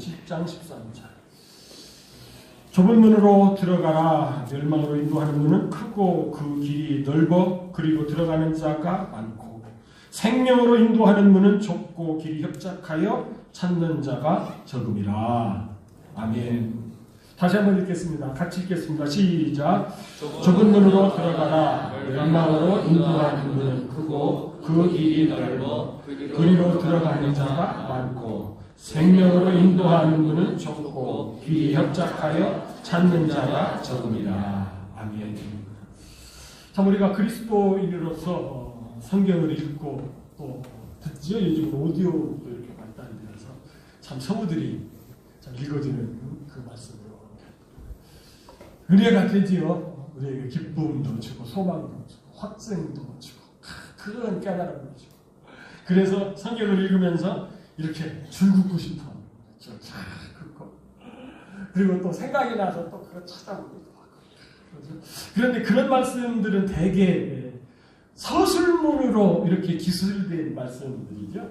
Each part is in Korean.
7장 13절. 좁은 문으로 들어가라. 멸망으로 인도하는 문은 크고 그 길이 넓어 그리고 들어가는 자가 많고 생명으로 인도하는 문은 좁고 길이 협착하여 찾는 자가 적음이라. 아멘. 다시 한번 읽겠습니다. 같이 읽겠습니다. 시작. 좁은 문으로 들어가라. 멸망으로 인도하는 문은 크고 그 길이 넓어 그리로 들어가는 자가 많고 생명으로 인도하는 문은 좁고 길이 협착하여 찾는 자가 적음이라. 아멘. 참 우리가 그리스도인으로서 성경을 읽고 또 듣죠. 요즘 오디오도 이렇게 발달되어서 참 성우들이 참 읽어주는 그 말씀으로 은혜가 되지요. 우리에게 기쁨도 주고 소망도 주고 확증도 주고 큰 깨달음도 주고. 그래서 성경을 읽으면서 이렇게 줄긋고 싶어. 잘 긋고. 그리고 또 생각이 나서 또 그거 찾아보기도 하고. 그런데 그런 말씀들은 대개 서술문으로 이렇게 기술된 말씀들이죠.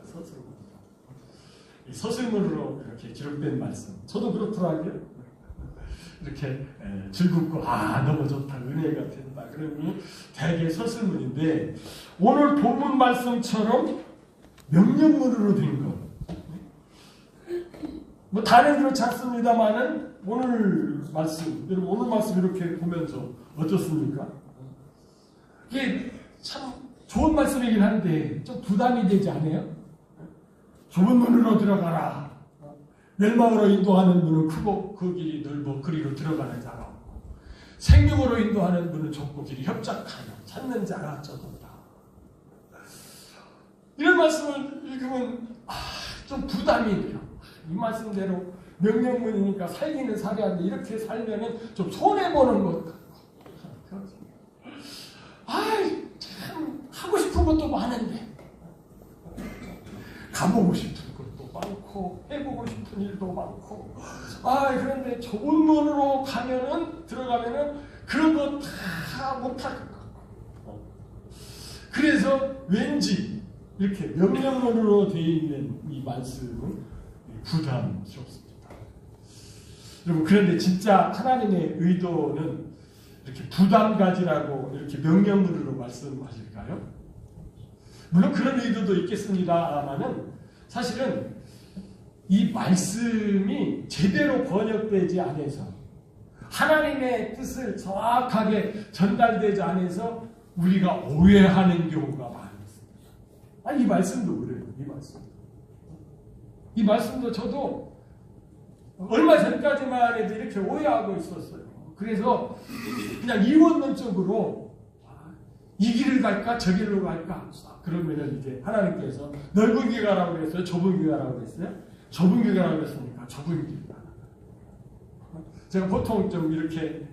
서술문으로 이렇게 기록된 말씀. 저도 그렇더라고요. 이렇게 즐겁고 너무 좋다. 은혜가 된다. 그러면 대개 서술문인데 오늘 본문 말씀처럼 명령문으로 된 거. 뭐 다른 그렇지 않습니다만은 오늘 말씀, 여러분 오늘 말씀 이렇게 보면서 어떻습니까? 이게 참 좋은 말씀이긴 한데 좀 부담이 되지 않아요? 좁은 문으로 들어가라. 멸망으로 인도하는 문은 크고 그 길이 넓어 그리로 들어가는 자가 없고 생명으로 인도하는 문은 좁고 길이 협착하여 찾는 자가 적다. 이런 말씀을 읽으면 좀 부담이 돼요. 이 말씀대로 명령문이니까 살기는 살아야지 이렇게 살면은 좀 손해보는 것 같고 참 하고 싶은 것도 많은데 가보고 싶은 것도 많고 해보고 싶은 일도 많고 그런데 좁은 문으로 들어가면은 그런 거 다 못할 것 같고 그래서 왠지 이렇게 명령문으로 되어 있는 이 말씀은 부담스럽습니다. 여러분 그런데 진짜 하나님의 의도는 이렇게 부담 가지라고 이렇게 명령문으로 말씀하실까요? 물론 그런 의도도 있겠습니다만은 사실은 이 말씀이 제대로 번역되지 않아서 하나님의 뜻을 정확하게 전달되지 않아서 우리가 오해하는 경우가 많습니다. 이 말씀도 그래요. 이 말씀도 저도 얼마 전까지만 해도 이렇게 오해하고 있었어요. 그래서 그냥 이원론적으로 이 길을 갈까 저 길로 갈까 그러면은 이제 하나님께서 넓은 길 가라고 그랬어요? 좁은 길 가라고 그랬어요? 좁은 길 가라고 그랬으니까 좁은 길 가라. 제가 보통 좀 이렇게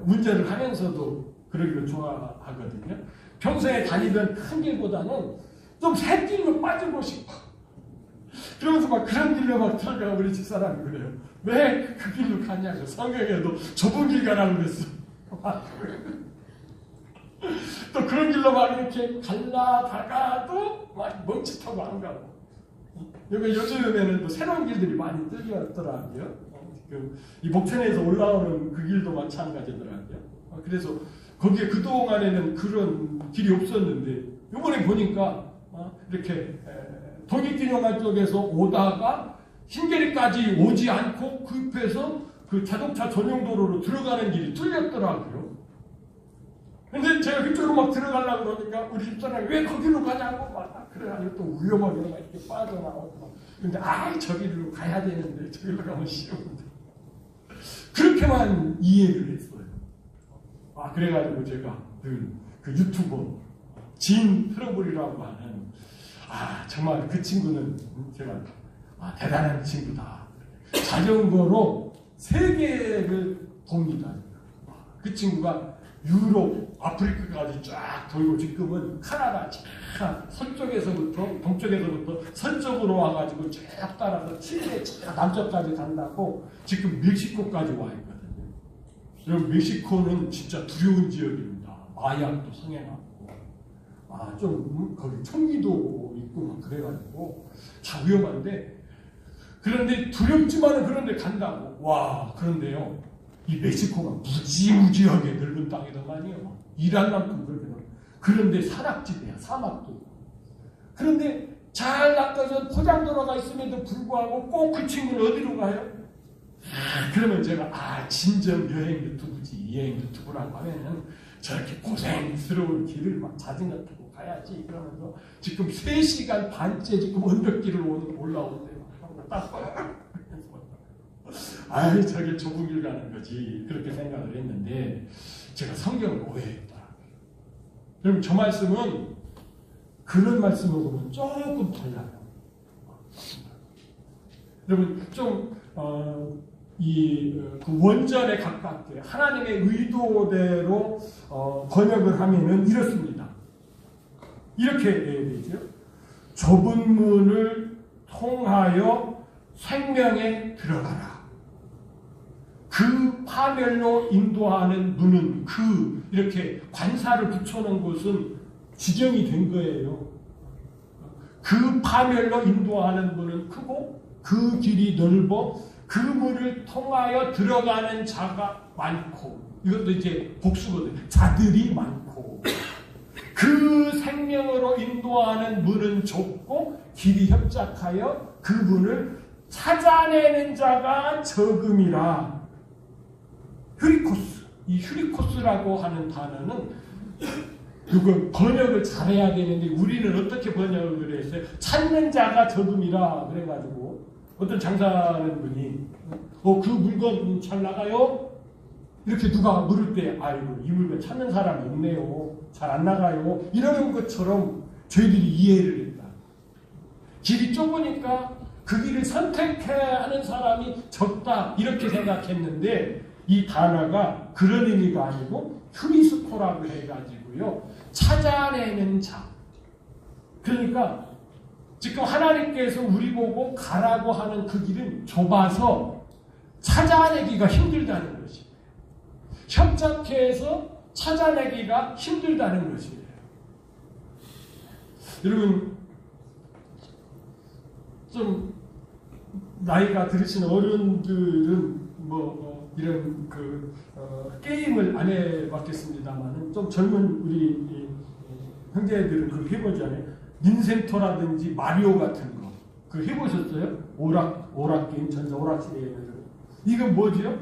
운전을 하면서도 그러기를 좋아하거든요. 평소에 다니던 큰 길보다는 좀 새 길로 빠지고 싶어. 그러면서 막 그런 길로 막 들어가 우리 집사람이 그래요. 왜 그 길로 가냐고. 성경에도 좁은 길 가라고 그랬어. 또 그런 길로 막 이렇게 갈라다가도 막 멈칫하고 안 가고. 요즘에는 또 새로운 길들이 많이 뜨더라고요. 이 목천에서 올라오는 그 길도 마찬가지더라고요. 그래서 거기에 그동안에는 그런 길이 없었는데 이번에 보니까 이렇게 동익기념관 쪽에서 오다가 흰계리까지 오지 않고 급해서 그 자동차 전용 도로로 들어가는 길이 뚫렸더라고요. 근데 제가 그쪽으로 막 들어가려고 그러니까 우리 집사람이 왜 거기로 가냐고 막 그래가지고 또 위험하게 막 이렇게 빠져나오고 막. 근데 저기로 가야 되는데 저기로 가면 쉬운데 그렇게만 이해를 했어요. 그래가지고 제가 그 유튜버 진 트러블이라고 하는 정말 그 친구는 제가 대단한 친구다. 자전거로 세계를 돕니다. 그 친구가 유럽, 아프리카까지 쫙 돌고 지금은 카나다 서쪽에서부터 동쪽에서부터 서쪽으로 와가지고 쫙 따라서 칠레 남쪽까지 간다고 지금 멕시코까지 와 있거든요. 여러분 멕시코는 진짜 두려운 지역입니다. 마약도 성행하고 좀 거기 총기도 있고 막 그래가지고 참 위험한데 그런데 두렵지만은 그런데 간다고. 와, 그런데요. 이 멕시코가 무지무지하게 넓은 땅이더만요. 일할 만큼 그렇게 넓어. 그런데 산악지대야, 사막도. 그런데 잘 낚아서 포장도로가 있음에도 불구하고 꼭 그 친구는 어디로 가요? 그러면 제가 진정 여행 유튜브지, 여행 유튜브라고 하면은 저렇게 고생스러운 길을 막 자전거 타고 가야지. 그러면서 지금 3시간 반째 지금 언덕길을 올라오는데 저게 좁은 길 가는 거지. 그렇게 생각을 했는데 제가 성경을 오해했다. 그럼 저 말씀은 그런 말씀하고는 조금 달라요. 여러분 좀 그 원전에 가깝게 하나님의 의도대로 번역을 하면은 이렇습니다. 이렇게 해야 되죠. 좁은 문을 통하여 생명에 들어가라. 그 파멸로 인도하는 문은 이렇게 관사를 붙여놓은 곳은 지정이 된 거예요. 그 파멸로 인도하는 문은 크고 그 길이 넓어 그 문을 통하여 들어가는 자가 많고, 이것도 이제 복수거든요. 자들이 많고, 그 생명으로 인도하는 문은 좁고 길이 협착하여 그 문을 찾아내는 자가 적음이라. 휴리코스, 이 휴리코스라고 하는 단어는 이거 번역을 잘해야 되는데 우리는 어떻게 번역을 했어요? 찾는 자가 적음이라 그래가지고 어떤 장사하는 분이 그 물건 잘 나가요? 이렇게 누가 물을 때 아이고 이 물건 찾는 사람이 없네요. 잘 안 나가요. 이러는 것처럼 저희들이 이해를 했다. 길이 좁으니까 그 길을 선택해야 하는 사람이 적다 이렇게 생각했는데 이 단어가 그런 의미가 아니고 휴리스코라고 해가지고요. 찾아내는 자. 그러니까 지금 하나님께서 우리 보고 가라고 하는 그 길은 좁아서 찾아내기가 힘들다는 것이에요. 협착해서 찾아내기가 힘들다는 것이에요. 여러분 좀 나이가 들으신 어른들은 이런 게임을 안 해봤겠습니다만은 좀 젊은 우리 형제들은 그거 해보잖아요. 닌센토라든지 마리오 같은 거 그거 해보셨어요? 오락게임 전자 오락실에 이건 뭐지요?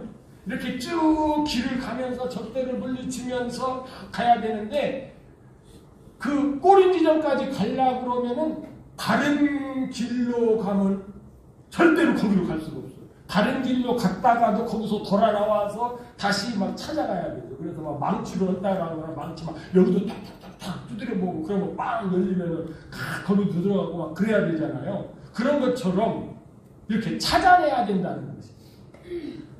이렇게 쭉 길을 가면서 적대를 물리치면서 가야 되는데 그 꼬린 지점까지 가려고 그러면은 다른 길로 가면 절대로 거기로 갈 수가 없어요. 다른 길로 갔다가도 거기서 돌아 나와서 다시 막 찾아가야 돼요. 그래서 막 망치로 따라가거나 망치 막 여기도 탁탁탁탁 두드려보고 그러면 빵 열리면은 거기 들어가고 막 그래야 되잖아요. 그런 것처럼 이렇게 찾아내야 된다는 거죠.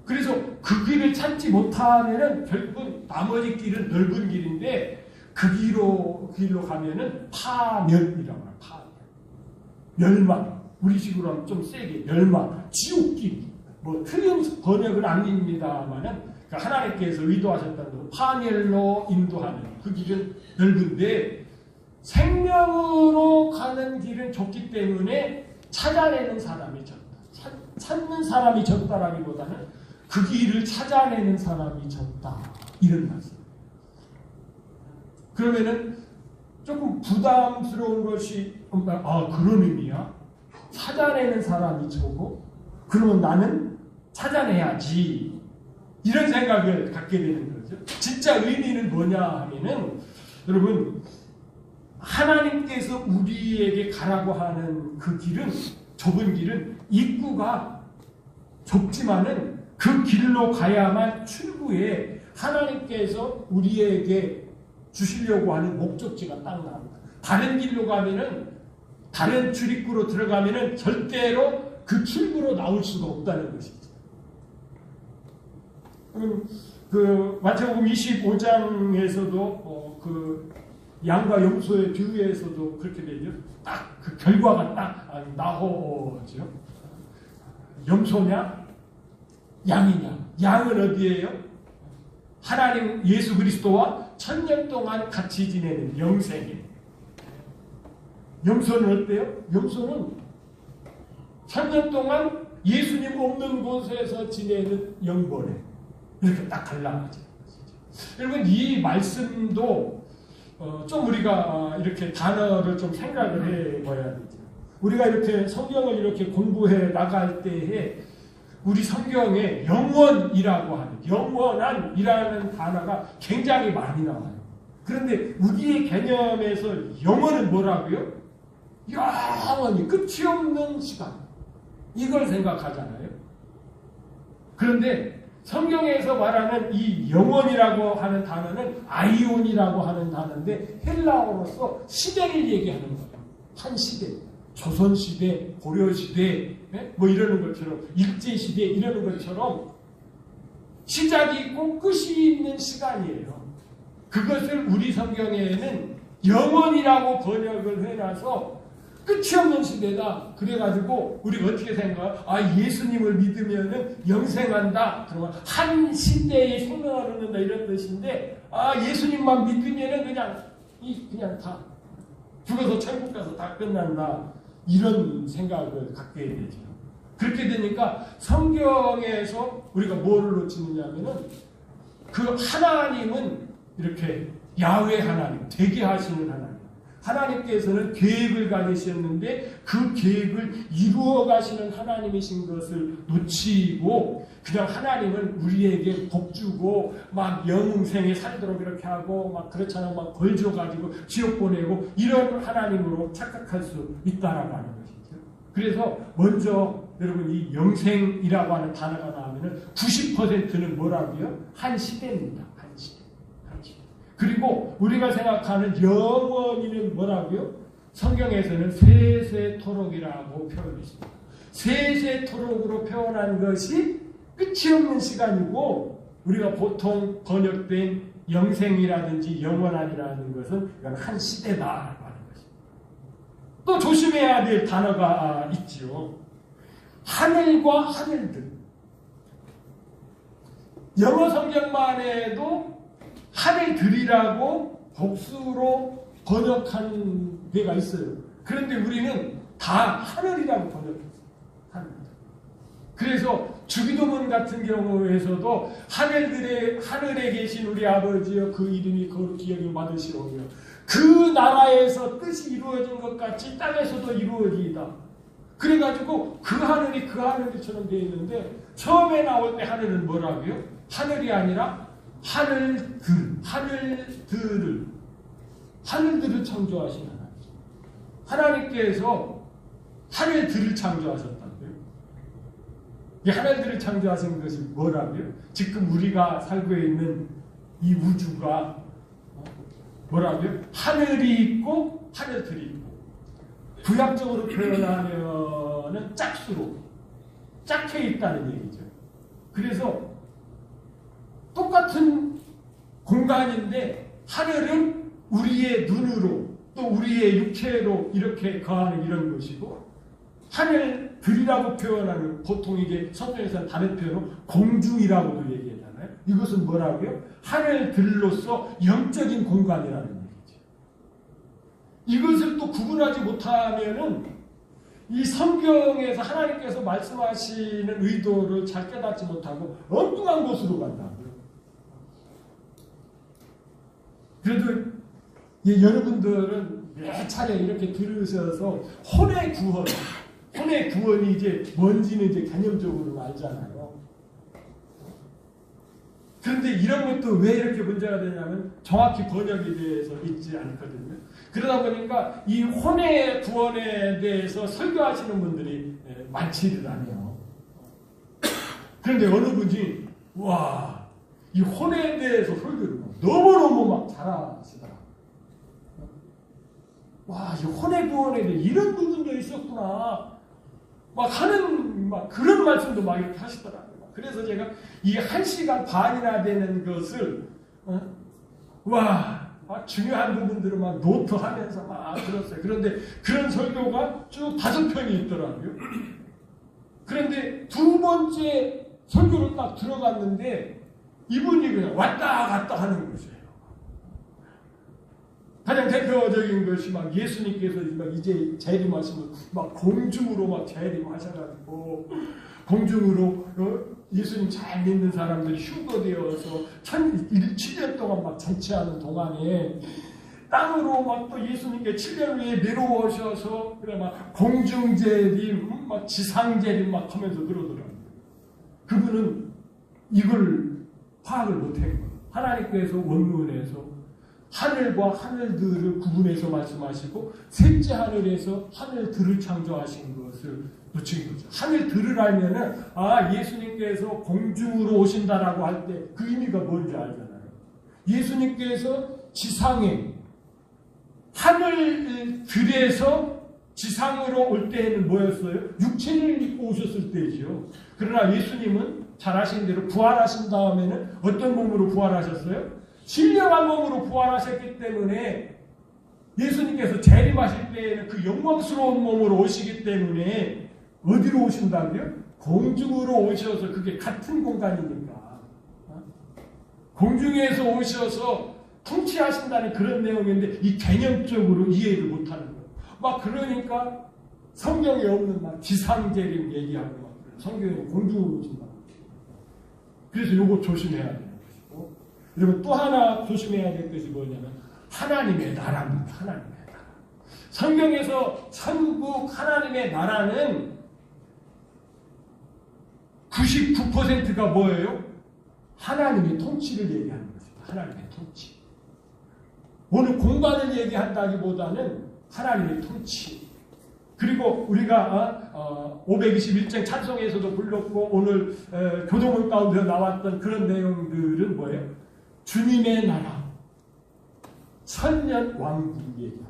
그래서 그 길을 찾지 못하면은 결국은 나머지 길은 넓은 길인데 그 길로 가면은 파멸이라고 해요. 파멸. 멸망. 우리식으로 하면 좀 세게 멸망. 지옥길. 틀린 번역은 아닙니다만은 하나님께서 의도하셨다는 파멸로 인도하는 그 길은 넓은데 생명으로 가는 길은 좁기 때문에 찾아내는 사람이 적다. 찾는 사람이 적다라기보다는 그 길을 찾아내는 사람이 적다. 이런 말씀. 그러면은 조금 부담스러운 것이 그런 의미야? 찾아내는 사람이 적고 그러면 나는 찾아내야지. 이런 생각을 갖게 되는 거죠. 진짜 의미는 뭐냐 하면은 여러분 하나님께서 우리에게 가라고 하는 그 길은 좁은 길은 입구가 좁지만은 그 길로 가야만 출구에 하나님께서 우리에게 주시려고 하는 목적지가 딱 나옵니다. 다른 길로 가면은 다른 출입구로 들어가면은 절대로 그 출구로 나올 수가 없다는 것이죠. 그 마태복음 25장에서도 그 양과 염소의 비유에서도 그렇게 되죠. 딱 그 결과가 딱 나오죠. 염소냐 양이냐. 양은 어디예요? 하나님 예수 그리스도와 1000년 동안 같이 지내는 영생이에요. 염소는 어때요? 염소는 1000년 동안 예수님 없는 곳에서 지내는 영번에 이렇게 딱 갈라가죠. 여러분 이 말씀도 좀 우리가 이렇게 단어를 좀 생각을 해봐야 되죠. 우리가 이렇게 성경을 이렇게 공부해 나갈 때에 우리 성경에 영원이라고 하는 영원한이라는 단어가 굉장히 많이 나와요. 그런데 우리의 개념에서 영원은 뭐라고요? 영원히 끝이 없는 시간 이걸 생각하잖아요. 그런데 성경에서 말하는 이 영원이라고 하는 단어는 아이온이라고 하는 단어인데 헬라어로서 시대를 얘기하는 거예요. 한 시대, 조선시대, 고려시대 뭐 이러는 것처럼 일제시대 이러는 것처럼 시작이 있고 끝이 있는 시간이에요. 그것을 우리 성경에는 영원이라고 번역을 해놔서 끝이 없는 시대다. 그래가지고 우리가 어떻게 생각해요? 아 예수님을 믿으면은 영생한다. 그러면 한 시대에 생명을 얻는다 이런 뜻인데 아 예수님만 믿으면은 그냥 다 죽어서 천국 가서 다 끝난다. 이런 생각을 갖게 되죠. 그렇게 되니까 성경에서 우리가 뭐를 놓치느냐면은 그 하나님은 이렇게 야훼 하나님, 되게 하시는 하나님. 하나님께서는 계획을 가지셨는데 그 계획을 이루어 가시는 하나님이신 것을 놓치고 그냥 하나님은 우리에게 복 주고 막 영생에 살도록 이렇게 하고 막 그렇잖아요. 막 벌 줘가지고 지옥 보내고 이런 하나님으로 착각할 수 있다라고 하는 것이죠. 그래서 먼저 여러분 이 영생이라고 하는 단어가 나오면은 90%는 뭐라고요? 한 시대입니다. 한 시대. 그리고 우리가 생각하는 영원히는 뭐라고요? 성경에서는 세세토록이라고 표현했습니다. 세세토록으로 표현한 것이 끝이 없는 시간이고 우리가 보통 번역된 영생이라든지 영원한이라는 것은 이건 한 시대다라고 하는 것입니다. 또 조심해야 될 단어가 있지요. 하늘과 하늘들. 영어 성경만 해도 하늘들이라고 복수로 번역한 데가 있어요. 그런데 우리는 다 하늘이라고 번역했어요. 하늘. 그래서 주기도문 같은 경우에서도 하늘에 계신 우리 아버지여 그 이름이 거룩히 여김 받으시오며 그 나라에서 뜻이 이루어진 것 같이 땅에서도 이루어지이다. 그래가지고 그 하늘이처럼 되어 있는데 처음에 나올 때 하늘은 뭐라고요? 하늘이 아니라 하늘들을 창조하신 하나님. 하나님께서 하늘들을 창조하셨다고요. 이 하늘들을 창조하신 것이 뭐라고요? 지금 우리가 살고 있는 이 우주가 뭐라고요? 하늘이 있고 하늘들이 있고 구약적으로 표현하면은 짝해 있다는 얘기죠. 그래서 똑같은 공간인데 하늘은 우리의 눈으로 또 우리의 육체로 이렇게 거하는 이런 것이고 하늘들이라고 표현하는 보통 이게 성경에서는 다른 표현으로 공중이라고도 얘기하잖아요. 이것은 뭐라고요? 하늘들로서 영적인 공간이라는 얘기죠. 이것을 또 구분하지 못하면은 이 성경에서 하나님께서 말씀하시는 의도를 잘 깨닫지 못하고 엉뚱한 곳으로 간다고요. 그래도 여러분들은 몇 차례 이렇게 들으셔서 혼의 구원이 이제 뭔지는 이제 개념적으로 알잖아요. 그런데 이런 것도 왜 이렇게 문제가 되냐면 정확히 번역에 대해서 있지 않거든요. 그러다 보니까 이 혼의 구원에 대해서 설교하시는 분들이 많지를 않아요. 그런데 어느 분이 이 혼에 대해서 설교를 너무너무 막 잘하시더라. 이 혼의 구원에 대해 이런 부분도 있었구나. 막 그런 말씀도 막 이렇게 하시더라고요. 그래서 제가 이 1시간 반이나 되는 것을 중요한 부분들을 막 노트하면서 막 들었어요. 그런데 그런 설교가 쭉 5편이 있더라고요. 그런데 두 번째 설교를 딱 들어갔는데 이분이 그냥 왔다 갔다 하는 것이에요. 가장 대표적인 것이 막 예수님께서 막 이제 재림하시면 막 공중으로 막 재림하셔가지고 공중으로 예수님 잘 믿는 사람들이 휴거되어서 7년 동안 막 정치하는 동안에 땅으로 막 또 예수님께 7년 후에 내려오셔서 그래 막 공중재림, 막 지상재림 막 하면서 그러더라고요. 그분은 이걸 파악을 못한 거예요. 하나님께서 원문에서 하늘과 하늘들을 구분해서 말씀하시고 셋째 하늘에서 하늘들을 창조하신 것을 놓친 거죠. 하늘들을 알면은 예수님께서 공중으로 오신다라고 할 때 그 의미가 뭔지 알잖아요. 예수님께서 지상에 하늘들에서 지상으로 올 때에는 뭐였어요? 육체를 입고 오셨을 때지요. 그러나 예수님은 잘 아시는 대로 부활하신 다음에는 어떤 몸으로 부활하셨어요? 신령한 몸으로 부활하셨기 때문에 예수님께서 재림하실 때에는 그 영광스러운 몸으로 오시기 때문에 어디로 오신다고요? 공중으로 오셔서 그게 같은 공간이니까 공중에서 오셔서 통치하신다는 그런 내용인데 이 개념적으로 이해를 못하는 거예요. 막 그러니까 성경에 없는 막 지상재림 얘기하고 막 성경에 공중으로 오신다고. 그래서 요거 조심해야 되는 것이고 그리고 또 하나 조심해야 될 것이 뭐냐면 하나님의 나라입니다. 하나님의 나라. 성경에서 천국 하나님의 나라는 99%가 뭐예요? 하나님의 통치를 얘기하는 것입니다. 하나님의 통치. 어느 공간을 얘기한다기보다는 하나님의 통치. 그리고 우리가 521장 찬송에서도 불렀고 오늘 교도문 가운데 나왔던 그런 내용들은 뭐예요? 주님의 나라, 천년 왕국 얘기합니다.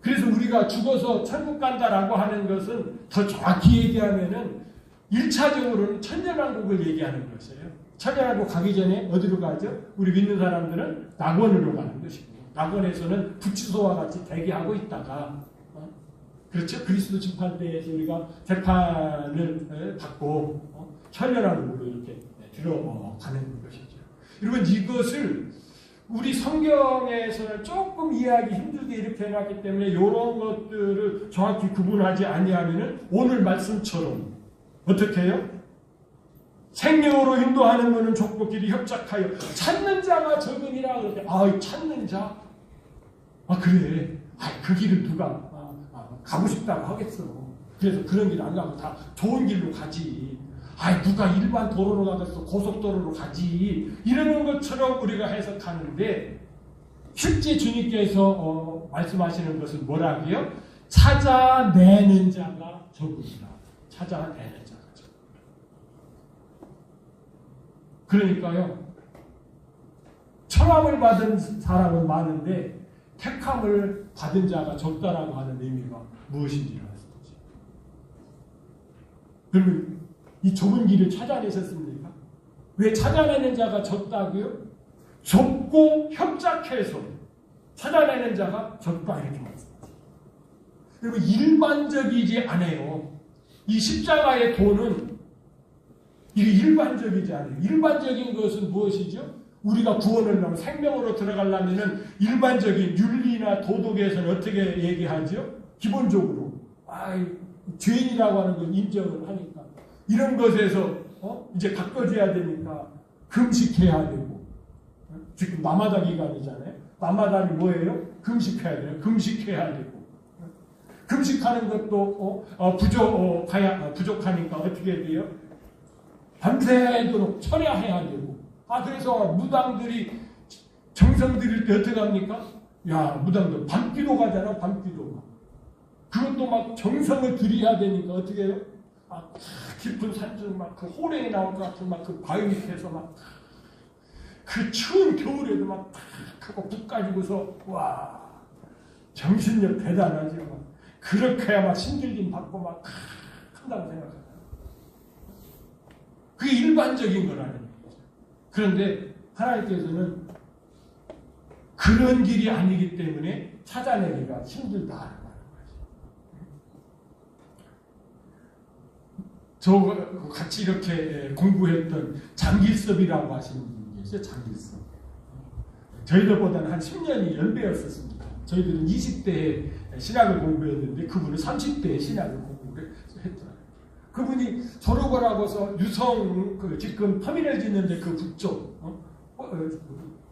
그래서 우리가 죽어서 천국 간다라고 하는 것은 더 정확히 얘기하면은 1차적으로는 천년왕국을 얘기하는 것이에요. 천년왕국 가기 전에 어디로 가죠? 우리 믿는 사람들은 낙원으로 가는 것이고 낙원에서는 구치소와 같이 대기하고 있다가 그렇죠? 그리스도 심판대에서 우리가 재판을 받고 천년왕국으로 이렇게 들어가는 것이죠. 여러분 이것을 우리 성경에서는 조금 이해하기 힘들게 이렇게 해놨기 때문에 이런 것들을 정확히 구분하지 아니하면은 오늘 말씀처럼 어떻게 해요? 생명으로 인도하는 것은 좁고 길이 협착하여 찾는 자가 적으니라 그럴 때 찾는 자? 그래. 그 길을 누가 가고 싶다고 하겠어. 그래서 그런 길 안 가고 다 좋은 길로 가지. 누가 일반 도로로 가겠어. 고속도로로 가지. 이러는 것처럼 우리가 해석하는데 실제 주님께서 말씀하시는 것은 뭐라고요? 찾아내는 자가 적으리라. 찾아내는 자가 적으리라. 그러니까요. 청함을 받은 사람은 많은데 택함을 받은 자가 적다라고 하는 의미가 무엇인지 알았습니다. 그러면 이 좁은 길을 찾아내셨습니까? 왜 찾아내는 자가 적다고요? 좁고 협착해서 찾아내는 자가 적다 이렇게 말씀합니다. 그리고 일반적이지 않아요. 이 십자가의 도는 이게 일반적이지 않아요. 일반적인 것은 무엇이죠? 우리가 구원을 하면 생명으로 들어가려면 일반적인 윤리나 도덕에서는 어떻게 얘기하죠? 기본적으로 죄인이라고 하는 건 인정을 하니까 이런 것에서 이제 가까워져야 되니까 금식해야 되고 지금 남아다 기간이잖아요. 남아다니 뭐예요? 금식해야 돼요. 금식해야 되고 금식하는 것도 부족하니까 어떻게 돼요? 밤새도록 철야해야 되고 그래서 무당들이 정성 드릴 때 어떻게 합니까? 무당들 밤기도 가잖아. 밤기도가 그것도 막 정성을 들여야 되니까 어떻게 해요? 깊은 산중 막 그 호랭이 나올 것 같은 막 그 바위 밑에서 막 그 추운 겨울에도 막 하고 북 가지고서 정신력 대단하지. 막 그렇게 막 신들림 받고 막 한다고 생각해요. 그게 일반적인 거라는 얘기죠. 그런데 하나님께서는 그런 길이 아니기 때문에 찾아내기가 힘들다는 거예요. 저 같이 이렇게 공부했던 장길섭이라고 하시는 분이 계세요. 장길섭. 저희들보다는 한 10년이 연배였었습니다. 저희들은 20대에 신학을 공부했는데 그분은 30대에 신학을 공부를 했더라고요. 그분이 졸업을 하고서 유성 지금 터미널 짓는데 그 북쪽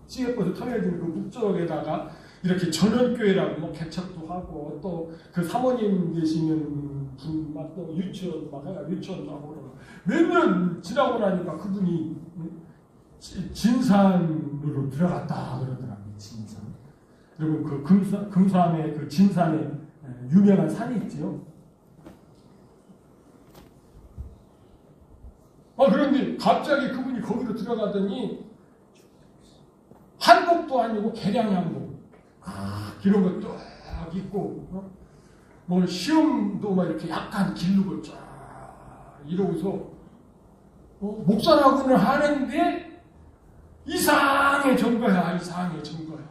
CF버스 터미널 짓는 그 북쪽에다가 이렇게 전원교회라고 뭐 개척도 하고 또 그 사모님 계시는 분막 또 유치원 막 유치원 하고 몇 년 지나고 나니까 그분이 진산으로 들어갔다 그러더라고요. 진산. 그리고 그 금산에 그 진산에 유명한 산이 있죠. 그런데 갑자기 그분이 거기로 들어가더니 한복도 아니고 개량양복 이런 거 딱 입고 뭐 시험도 막 이렇게 약간 기르고 쫙 이러고서 목사라고는 하는데 이상해진 거야. 이상해진 거야.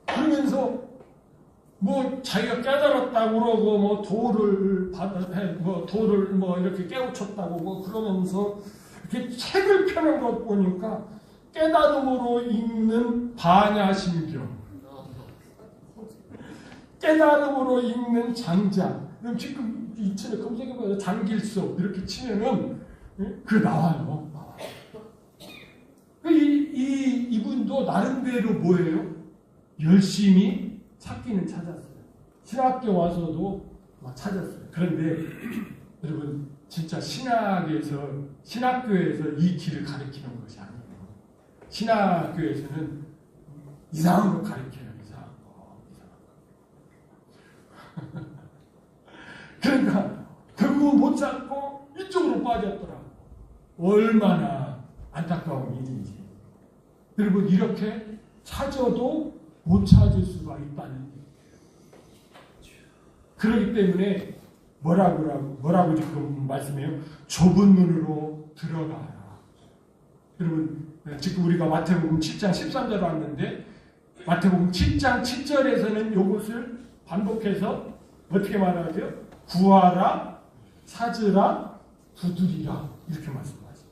그러면서 뭐 자기가 깨달았다고 그러고 뭐 도를 뭐 이렇게 깨우쳤다고 뭐 그러면서 이렇게 책을 펴는 것 보니까 깨달음으로 읽는 반야심경, 깨달음으로 읽는 장자. 그럼 지금 이천에 검색해봐요. 장길소 이렇게 치면은 그 나와요. 이분도 나름대로 뭐예요? 열심히 찾기는 찾았어요. 신학교 와서도 찾았어요. 그런데 여러분 진짜 신학교에서 이 길을 가르치는 것이 아니에요. 신학교에서는 이상한 거 가르쳐요. 이상한 거. 그러니까 결국 못 찾고 이쪽으로 빠졌더라고. 얼마나 안타까운 일인지. 여러분 이렇게 찾아도 못 찾을 수가 있다는 거예요. 그렇기 때문에 뭐라고 지금 말씀해요? 좁은 문으로 들어가라. 여러분 지금 우리가 마태복음 7장 13절 왔는데 마태복음 7장 7절에서는 이것을 반복해서 어떻게 말하죠? 구하라, 찾으라, 두드리라 이렇게 말씀하시죠.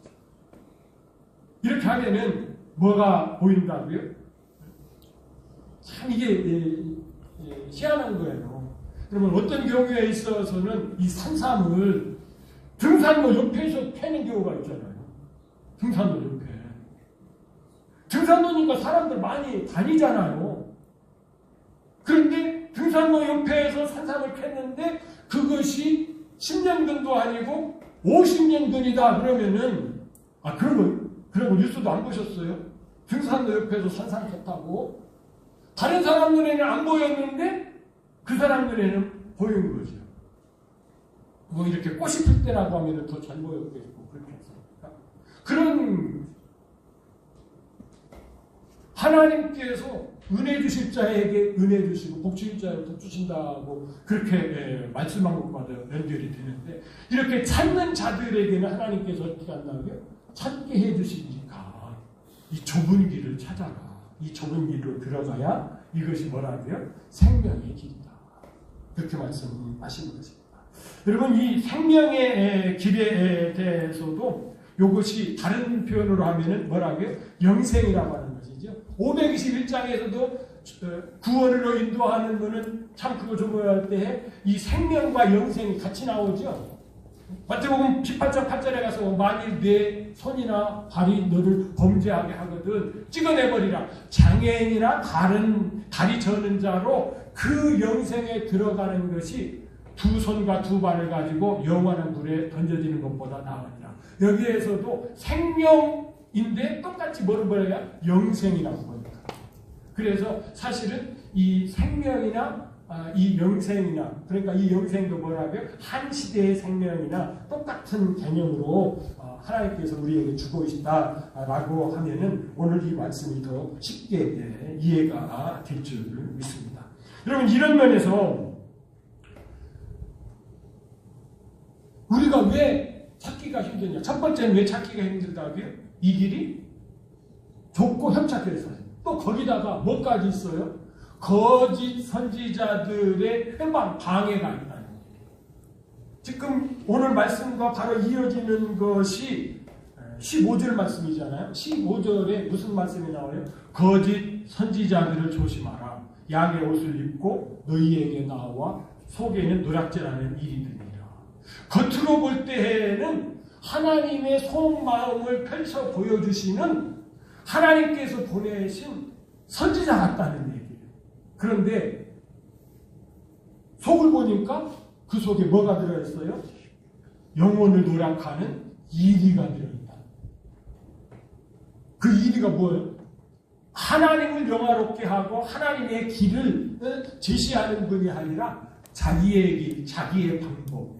이렇게 하면은 뭐가 보인다고요? 참 이게 희한한 거예요. 그러면 어떤 경우에 있어서는 이 산삼을 등산로 옆에서 캐는 경우가 있잖아요. 등산로 옆에. 등산로니까 사람들 많이 다니잖아요. 그런데 등산로 옆에서 산삼을 캤는데 그것이 10년 전도 아니고 50년 전이다 그러면은 그런 거 뉴스도 안 보셨어요? 등산로 옆에서 산삼 캤다고 다른 사람 눈에는 안 보였는데 그 사람 눈에는 보이는 거죠. 뭐 이렇게 꽃이 필 때라고 하면 더 잘 보였겠고 그렇게 해서 그런 하나님께서 은혜 주실 자에게 은혜 주시고 복 주실 자에게 복 주신다고 그렇게 말씀한 것마다 연결이 되는데 이렇게 찾는 자들에게는 하나님께서 어떻게 한다고요? 찾게 해주시니까 이 좁은 길을 찾아라. 이 좁은 길로 들어가야 이것이 뭐라고요? 생명의 길이다. 그렇게 말씀하시는 것입니다. 여러분 이 생명의 길에 대해서도 이것이 다른 표현으로 하면은 뭐라고요? 영생이라고 하는 것이죠. 521장에서도 구원으로 인도하는 분은 참 그거 조보할 때 이 생명과 영생이 같이 나오죠. 마태복음 18장 8절에 가서 만일 내 손이나 발이 너를 범죄하게 하거든 찍어내버리라. 장애인이나 다리 저는 자로 그 영생에 들어가는 것이 두 손과 두 발을 가지고 영원한 불에 던져지는 것보다 나으니라. 여기에서도 생명인데 똑같이 뭐야? 영생이라고 보니까. 그래서 사실은 이 생명이나 이 영생이나 그러니까 이 영생도 뭐라고요? 한 시대의 생명이나 똑같은 개념으로 하나님께서 우리에게 주고 있다라고 하면은 오늘 이 말씀이 더 쉽게 이해가 될 줄 믿습니다. 여러분 이런 면에서 우리가 왜 찾기가 힘드냐? 첫 번째는 왜 찾기가 힘들다고요? 이 길이 좁고 협착해서 또 거기다가 뭐까지 있어요? 거짓 선지자들의 방해가 있다는 거예요. 지금 오늘 말씀과 바로 이어지는 것이 15절 말씀이잖아요. 15절에 무슨 말씀이 나와요? 거짓 선지자들을 조심하라. 양의 옷을 입고 너희에게 나와 속에는 누락질하는 이리들이라. 겉으로 볼 때에는 하나님의 속마음을 펼쳐 보여주시는 하나님께서 보내신 선지자 같다는 얘기예요. 그런데 속을 보니까 그 속에 뭐가 들어있어요? 영혼을 누락하는 이리가 들어있다. 그 이리가 뭐예요? 하나님을 영화롭게 하고 하나님의 길을 제시하는 분이 아니라 자기의 길, 자기의 방법,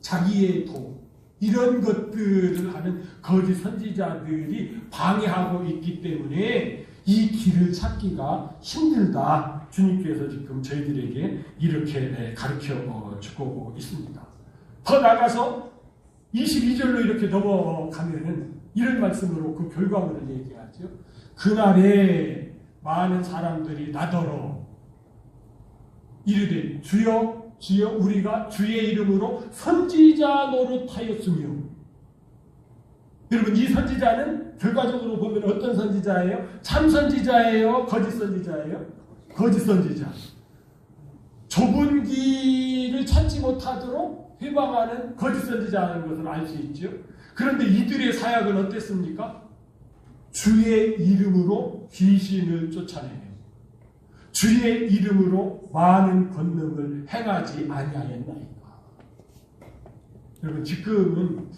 자기의 도, 이런 것들을 하는 거짓 선지자들이 방해하고 있기 때문에 이 길을 찾기가 힘들다. 주님께서 지금 저희들에게 이렇게 가르쳐 주고 있습니다. 더 나가서 22절로 이렇게 넘어가면은 이런 말씀으로 그 결과물을 얘기하죠. 그날에 많은 사람들이 나더러 이르되 주여 주여 우리가 주의 이름으로 선지자 노릇하였으며. 여러분, 이 선지자는 결과적으로 보면 어떤 선지자예요? 참 선지자예요? 거짓 선지자예요? 거짓 선지자. 좁은 길을 찾지 못하도록 회방하는 거짓 선지자라는 것을 알 수 있죠. 그런데 이들의 사역은 어땠습니까? 주의 이름으로 귀신을 쫓아내며 주의 이름으로 많은 권능을 행하지 아니하였나이까. 여러분, 지금은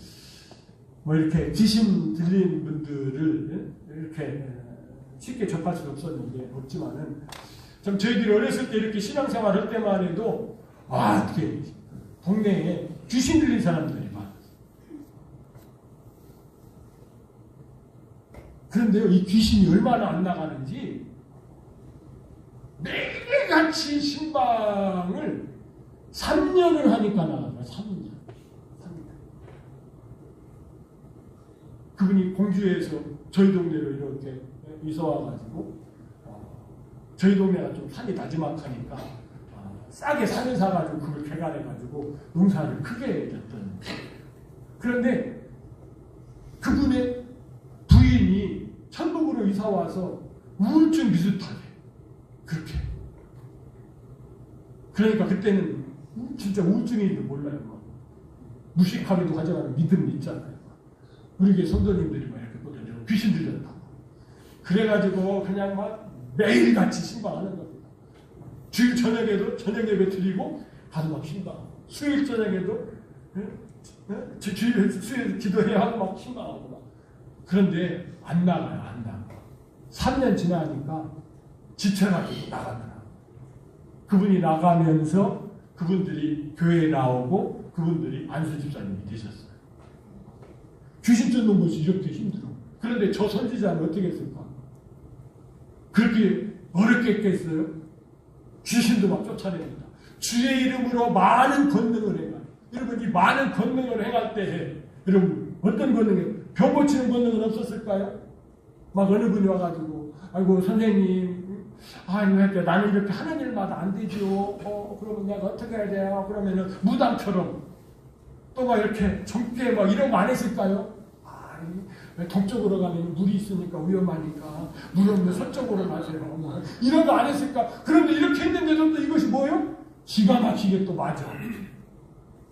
뭐 이렇게 귀신 들린 분들을 이렇게 쉽게 접할 수 없지만은 참 저희들이 어렸을 때 이렇게 신앙생활 할 때만 해도 어떻게 동네에 귀신 들린 사람들이 많았어요. 그런데요, 이 귀신이 얼마나 안 나가는지 매일같이 신방을 3년을 하니까 나가요. 3년. 그분이 공주에서 저희 동네로 이렇게 이사 와가지고 저희 동네가 좀 산이 나지막하니까 싸게 산을 사가지고 그걸 개간해가지고 농사를 크게 졌던. 그런데 그분의 부인이 천국으로 이사 와서 우울증 비슷하게 그렇게. 그러니까 그때는 진짜 우울증인지 몰라요. 무식하게도 가져가는 믿음이 있잖아요. 우리 교회 성도님들이 막 이렇게 보더니 귀신 들렸다. 그래가지고 그냥 막 매일같이 신방하는 겁니다. 주일 저녁에도 저녁 예배 드리고 가서 막 신방하고, 수요일 저녁에도 주일 수요일 기도해야 하고 막 신방하고 막. 그런데 안 나가요. 안 나가. 3년 지나니까 지쳐가지고 나가더라. 그분이 나가면서 그분들이 교회에 나오고 그분들이 안수 집사님이 되셨어요. 귀신 쫓는 것이 이렇게 힘들어. 그런데 저 선지자는 어떻게 했을까? 그렇게 어렵게 했겠어요? 귀신도 막 쫓아냅니다. 주의 이름으로 많은 권능을 행하요. 여러분, 이 많은 권능을 행할 때 여러분 어떤 권능이에요? 병 고치는 권능은 없었을까요? 막 어느 분이 와가지고 아이고 선생님, 나는 이렇게 하는 일마다 안 되죠. 그러면 내가 어떻게 해야 돼요? 그러면은 무당처럼 또 막 이렇게 젊게 막 이런 거 안 했을까요? 동쪽으로 가면 물이 있으니까 위험하니까 물 없는 서쪽으로 가세요. 이런 거 안 했을까? 그런데 이렇게 했는데도 또 이것이 뭐예요? 기가 막히게 또 맞아.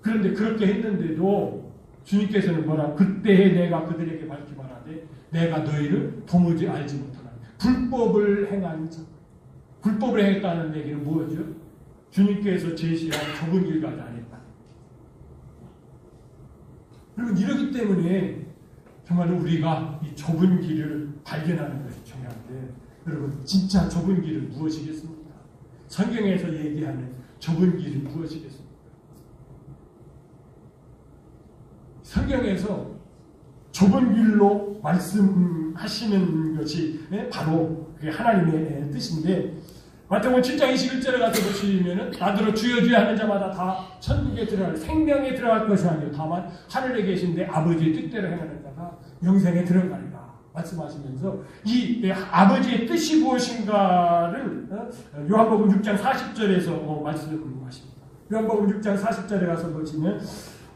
그런데 그렇게 했는데도 주님께서는 뭐라? 그때에 내가 그들에게 밝히 말하되 내가 너희를 도무지 알지 못하나. 불법을 행한 자. 불법을 행했다는 얘기는 뭐죠? 주님께서 제시한 좁은 길까지 안 했다. 여러분, 이러기 때문에 정말 우리가 이 좁은 길을 발견하는 것이 중요한데, 여러분, 진짜 좁은 길은 무엇이겠습니까? 성경에서 얘기하는 좁은 길은 무엇이겠습니까? 성경에서 좁은 길로 말씀하시는 것이 바로 그게 하나님의 뜻인데, 마태복음 7장 21절에 가서 보시면은 나더러 주여 주여 하는 자마다 다 천국에 들어갈, 생명에 들어갈 것이 아니요 다만 하늘에 계신 내 아버지의 뜻대로 행하는 자가 영생에 들어가리라 말씀하시면서 이 아버지의 뜻이 무엇인가를 요한복음 6장 40절에서 말씀하십니다. 요한복음 6장 40절에 가서 보시면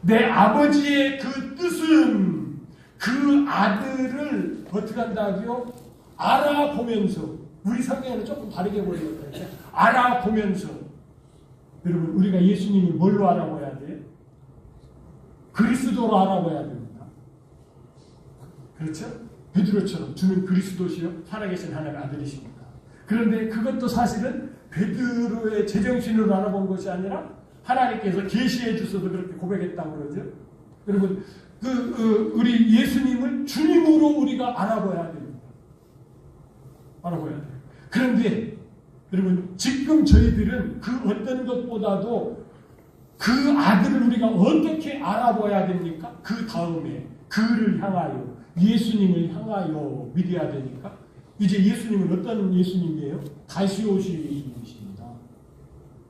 내 아버지의 그 뜻은 그 아들을 어떻게 한다고요? 알아보면서, 우리 성경에는 조금 다르게 보여요. 알아보면서. 여러분, 우리가 예수님을 뭘로 알아봐야 돼요? 그리스도로 알아봐야 됩니다. 그렇죠? 베드로처럼 주는 그리스도시요 살아계신 하나님의 아들이십니다. 그런데 그것도 사실은 베드로의 제정신으로 알아본 것이 아니라 하나님께서 계시해 주셔서 그렇게 고백했다고 그러죠. 여러분, 우리 예수님을 주님으로 우리가 알아봐야 됩니다. 알아봐야 돼요. 그런데 여러분, 지금 저희들은 그 어떤 것보다도 그 아들을 우리가 어떻게 알아봐야 됩니까? 그 다음에 그를 향하여, 예수님을 향하여 믿어야 되니까, 이제 예수님은 어떤 예수님이에요? 다시 오실 예수님이십니다.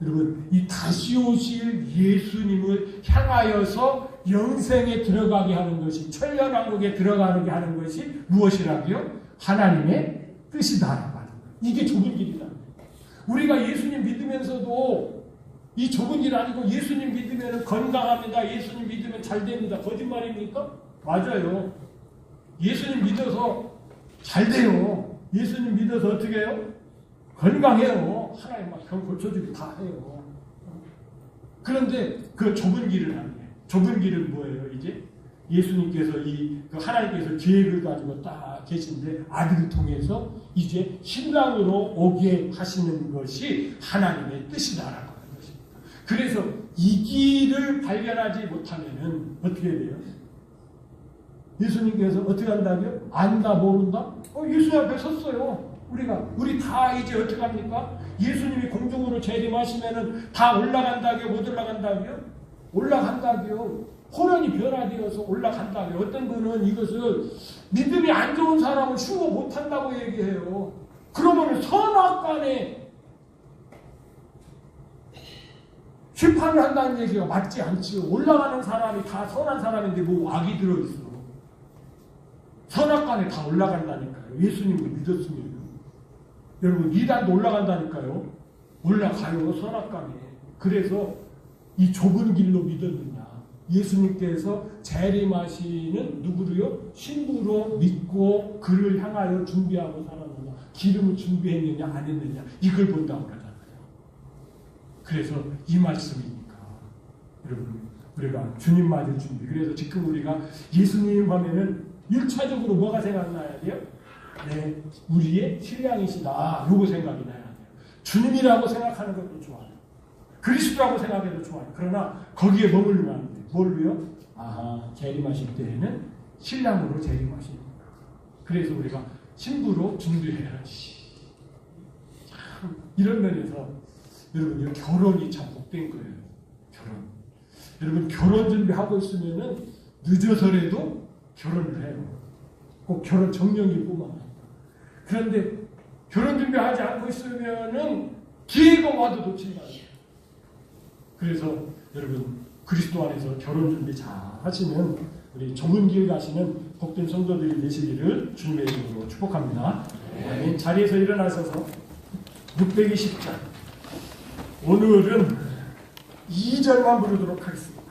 여러분, 이 다시 오실 예수님을 향하여서 영생에 들어가게 하는 것이, 천년왕국에 들어가게 하는 것이 무엇이라고요? 하나님의 뜻이다라고 하는 거예요. 이게 좁은 길이다. 우리가 예수님 믿으면서도 이 좁은 길 아니고, 예수님 믿으면 건강합니다, 예수님 믿으면 잘 됩니다. 거짓말입니까? 맞아요. 예수님 믿어서 잘 돼요. 예수님 믿어서 어떻게 해요? 건강해요. 하나님 막 병 고쳐주고 다 해요. 그런데 그 좁은 길은 아니에요. 좁은 길은 뭐예요? 이제 예수님께서 그 하나님께서 계획을 가지고 딱 계신데, 아들을 통해서 이제 신랑으로 오게 하시는 것이 하나님의 뜻이다라고 하는 것입니다. 그래서 이 길을 발견하지 못하면은 어떻게 돼요? 예수님께서 어떻게 한다고요? 안다 모른다? 예수 앞에 섰어요. 우리 다 이제 어떻게 합니까? 예수님이 공중으로 재림하시면은 다 올라간다고요? 못 올라간다고요? 올라간다고요. 호련이 변화되어서 올라간다고요. 어떤 분은 이것을 믿음이 안 좋은 사람은 숭고 못한다고 얘기해요. 그러면 선악간에 심판을 한다는 얘기가 맞지 않지요. 올라가는 사람이 다 선한 사람인데 뭐 악이 들어있어. 선악간에 다 올라간다니까요. 예수님을 믿었으면. 여러분, 이단도 올라간다니까요. 올라가요, 선악간에. 그래서 이 좁은 길로 믿었느냐. 예수님께서 재림하시는 누구로요? 신부로 믿고 그를 향하여 준비하고 살았느냐. 기름을 준비했느냐 안 했느냐. 이걸 본다고 그러잖아요. 그래서 이 말씀이니까 여러분, 우리가 주님 맞을 준비. 그래서 지금 우리가 예수님 하면은 1차적으로 뭐가 생각나야 돼요? 네, 우리의 신랑이시다. 요거 생각이 나야 돼요. 주님이라고 생각하는 것도 좋아요. 그리스도라고 생각해도 좋아요. 그러나 거기에 머물면 안 돼요. 뭘로요? 재림하실 때에는 신랑으로 재림하십니다. 그래서 우리가 신부로 준비해야지. 참, 이런 면에서 여러분, 결혼이 참 복된 거예요. 결혼. 여러분, 결혼 준비하고 있으면은 늦어서라도 결혼을 해요. 꼭 결혼 정령일 뿐만 아니라. 그런데 결혼 준비하지 않고 있으면은 기회가 와도 놓친다. 그래서 여러분, 그리스도 안에서 결혼 준비 잘 하시는 우리 좁은 길 가시는 복된 성도들이 되시기를 주님의 이름으로 축복합니다. 아멘. 자리에서 일어나셔서 620장 오늘은 2절만 부르도록 하겠습니다.